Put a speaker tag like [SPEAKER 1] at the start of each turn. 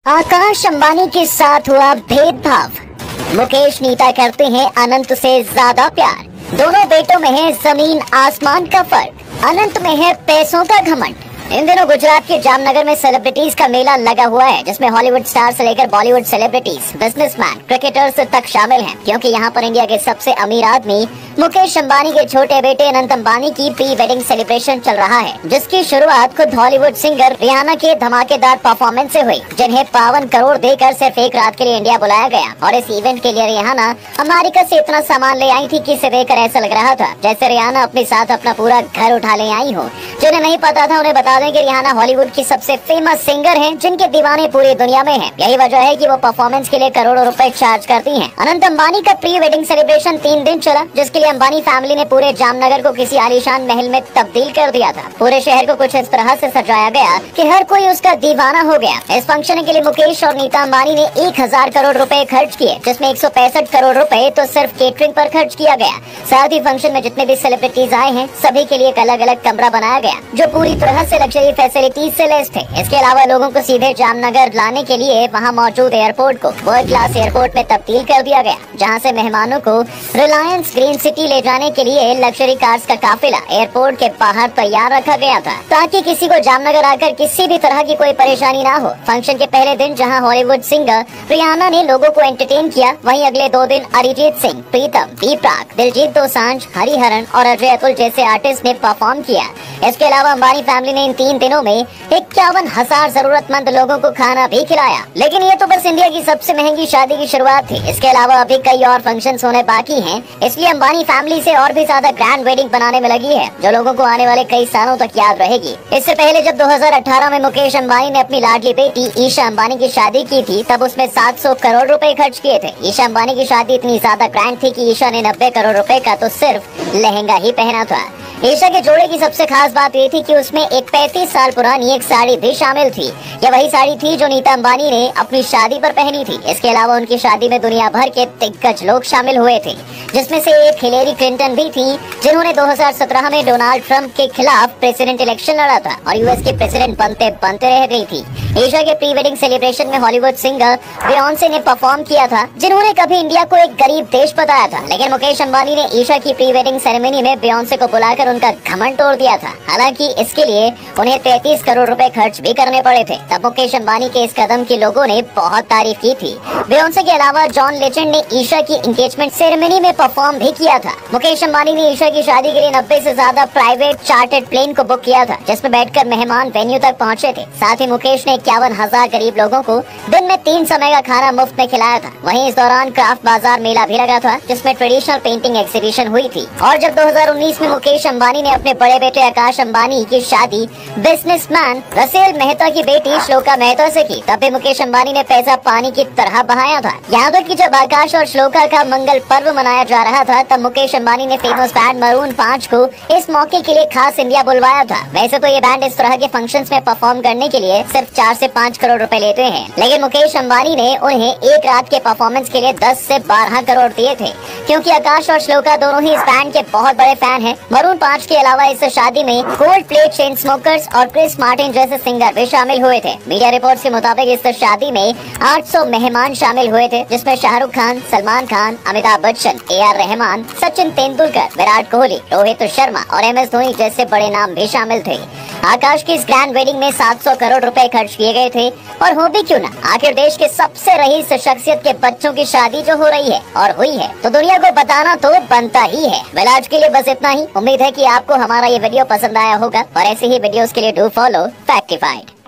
[SPEAKER 1] आकाश अंबानी के साथ हुआ भेदभाव। मुकेश नीता करते हैं अनंत से ज्यादा प्यार। दोनों बेटों में है जमीन आसमान का फर्क। अनंत में है पैसों का घमंड। इन दिनों गुजरात के जामनगर में सेलिब्रिटीज का मेला लगा हुआ है, जिसमें हॉलीवुड स्टार से लेकर बॉलीवुड सेलिब्रिटीज, बिजनेसमैन, क्रिकेटर्स तक शामिल हैं, क्योंकि यहाँ पर इंडिया के सबसे अमीर आदमी मुकेश अंबानी के छोटे बेटे अनंत अंबानी की प्री वेडिंग सेलिब्रेशन चल रहा है, जिसकी शुरुआत खुद हॉलीवुड सिंगर रियाना के धमाकेदार परफॉर्मेंस से हुई, जिन्हें 52 करोड़ देकर सिर्फ एक रात के लिए इंडिया बुलाया गया। और इस इवेंट के लिए रियाना अमेरिका से इतना सामान ले आई थी कि इसे देखकर ऐसा लग रहा था जैसे रियाना अपने साथ अपना पूरा घर उठा ले आई हो। जिन्हें नहीं पता था उन्हें बता दें कि रियाना हॉलीवुड की सबसे फेमस सिंगर हैं, जिनके दीवाने पूरी दुनिया में हैं। यही वजह है कि वो परफॉर्मेंस के लिए करोड़ों रुपए चार्ज करती हैं। अनंत अंबानी का प्री वेडिंग सेलिब्रेशन 3 दिन चला, जिसके लिए अंबानी फैमिली ने पूरे जामनगर को किसी आलीशान महल में तब्दील कर दिया था। पूरे शहर को कुछ इस तरह से सजाया गया कि हर कोई उसका दीवाना हो गया। इस फंक्शन के लिए मुकेश और नीता अंबानी ने 1000 करोड़ रुपए खर्च किए, जिसमें 165 करोड़ रुपए तो सिर्फ केटरिंग पर खर्च किया गया। साथ ही फंक्शन में जितने भी सेलिब्रिटीज आए हैं, सभी के लिए एक अलग अलग कमरा बनाया गया, जो पूरी तरह से लग्जरी फैसिलिटीज से लैस थे। इसके अलावा लोगों को सीधे जामनगर लाने के लिए वहां मौजूद एयरपोर्ट को वर्ल्ड क्लास एयरपोर्ट में तब्दील कर दिया गया, जहां से मेहमानों को रिलायंस ग्रीन सिटी ले जाने के लिए लग्जरी कार्स का काफिला एयरपोर्ट के बाहर तैयार रखा गया था, ताकि किसी को जामनगर आकर किसी भी तरह की कोई परेशानी ना हो। फंक्शन के पहले दिन जहां हॉलीवुड सिंगर रियाना ने लोगों को एंटरटेन किया, वहीं अगले 2 दिन अरिजीत सिंह, प्रीतम, बी प्राक, दिलजीत दोसांझ, हरिहरन और अजय अतुल जैसे आर्टिस्ट ने परफॉर्म किया। इसके अलावा अंबानी फैमिली ने इन 3 दिनों में 51,000 जरूरतमंद लोगों को खाना भी खिलाया। लेकिन ये तो बस इंडिया की सबसे महंगी शादी की शुरुआत थी। इसके अलावा अभी कई और फंक्शंस होने बाकी हैं, इसलिए अंबानी फैमिली से और भी ज्यादा ग्रैंड वेडिंग बनाने में लगी है, जो लोगों को आने वाले कई सालों तक याद रहेगी। इससे पहले जब 2018 में मुकेश अंबानी ने अपनी लाडली बेटी ईशा अंबानी की शादी की थी, तब उसमें 700 करोड़ रुपए खर्च किए थे। ईशा अंबानी की शादी इतनी ज्यादा ग्रैंड थी कि ईशा ने 90 करोड़ रुपए का तो सिर्फ लहंगा ही पहना था। ईशा के जोड़े की सबसे खास बात ये थी कि उसमें एक 35 साल पुरानी एक साड़ी भी शामिल थी। यह वही साड़ी थी जो नीता अंबानी ने अपनी शादी पर पहनी थी। इसके अलावा उनकी शादी में दुनिया भर के दिग्गज लोग शामिल हुए थे, जिसमें से एक हिलेरी क्लिंटन भी थी, जिन्होंने 2017 में डोनाल्ड ट्रंप के खिलाफ प्रेसिडेंट इलेक्शन लड़ा था और यूएस के प्रेसिडेंट बनते बनते रह गई थी। ईशा के प्री वेडिंग सेलिब्रेशन में हॉलीवुड सिंगर बियोंसे ने परफॉर्म किया था, जिन्होंने कभी इंडिया को एक गरीब देश बताया था। लेकिन मुकेश अंबानी ने ईशा की प्री वेडिंग सेरेमनी में बियोंसे को बुलाकर उनका घमंड तोड़ दिया था। हालांकि इसके लिए उन्हें 33 करोड़ रुपए खर्च भी करने पड़े थे। तब मुकेश अंबानी के इस कदम की लोगों ने बहुत तारीफ की थी। बियोंसे के अलावा जॉन लेजेंड ने ईशा की एंगेजमेंट सेरेमनी में परफॉर्म भी किया था। मुकेश अंबानी ने ईशा की शादी के लिए 90 से ज्यादा प्राइवेट चार्टर्ड प्लेन को बुक किया था, जिसमें बैठकर मेहमान वेन्यू तक पहुंचे थे। साथ ही मुकेश ने 51,000 गरीब लोगों को दिन में 3 समय का खाना मुफ्त में खिलाया था। वहीं इस दौरान क्राफ्ट बाजार मेला भी लगा था, जिसमें ट्रेडिशनल पेंटिंग एग्जीबिशन हुई थी। और जब 2019 में मुकेश अंबानी ने अपने बड़े बेटे आकाश अंबानी की शादी बिजनेसमैन रसेल मेहता की बेटी श्लोका मेहता से की, तब भी मुकेश अंबानी ने पैसा पानी की तरह बहाया था। यहाँ तक कि जब आकाश और श्लोका का मंगल पर्व मनाया जा रहा था, तब मुकेश अंबानी ने फेमस बैंड मरून 5 को इस मौके के लिए खास इंडिया बुलवाया था। वैसे तो ये बैंड इस तरह के फंक्शंस में परफॉर्म करने के लिए सिर्फ 4 से 5 करोड़ रुपए लेते हैं, लेकिन मुकेश अंबानी ने उन्हें एक रात के परफॉर्मेंस के लिए 10 से 12 करोड़ दिए थे, क्योंकि आकाश और श्लोका दोनों ही इस बैंड के बहुत बड़े फैन हैं। मरून 5 के अलावा इस शादी में गोल्ड प्लेट, चेन स्मोकर्स और क्रिस मार्टिन जैसे सिंगर भी शामिल हुए थे। मीडिया रिपोर्ट्स के मुताबिक इस शादी में 800 मेहमान शामिल हुए थे, जिसमें शाहरुख खान, सलमान खान, अमिताभ बच्चन, AR रहमान, सचिन तेंदुलकर, विराट कोहली, रोहित शर्मा और MS धोनी जैसे बड़े नाम भी शामिल थे। आकाश की इस ग्रैंड वेडिंग में 700 करोड़ रुपए खर्च किए गए थे, और हो भी क्यों ना, आखिर देश के सबसे रईस शख्सियत के बच्चों की शादी जो हो रही है और हुई है, तो दुनिया को बताना तो बनता ही है। वेल, आज के लिए बस इतना ही। उम्मीद है कि आपको हमारा ये वीडियो पसंद आया होगा, और ऐसे ही वीडियोस के लिए डू फॉलो फैक्टिफाइड।